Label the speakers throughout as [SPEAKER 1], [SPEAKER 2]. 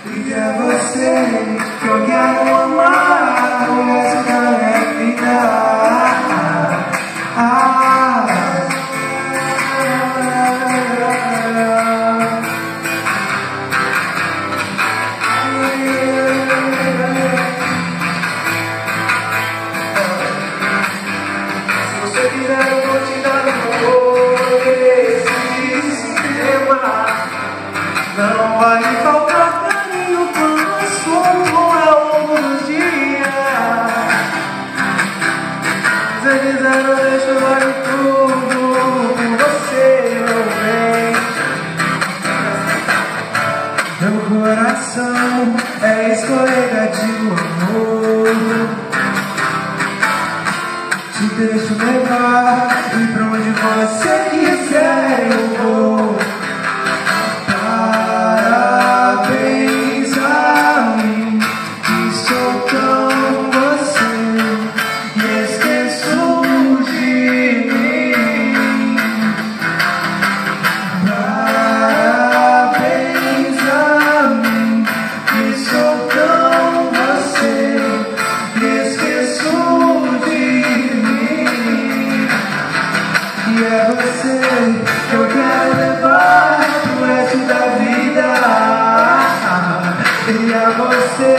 [SPEAKER 1] E é você que eu quero amar o resto da minha vida. Se você quiser, eu vou te dar amor esse sistema. Não vai me faltar carinho quando assumo ao longo dos dias. Se quiser, eu deixo vale tudo por você, meu bem. Meu coração é escorregadio, amor. Te deixo levar e pra onde você quiser eu vou. Parabéns a mim, que sou tão você e esqueço de mim. Parabéns a mim, que sou tão você e esqueço de mim. E é você que eu quero levar pro resto da vida. E é você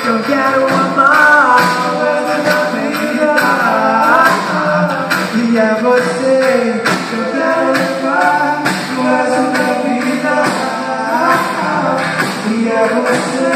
[SPEAKER 1] que eu quero amar pro resto da vida. E é você que eu quero levar pro resto da vida. E é você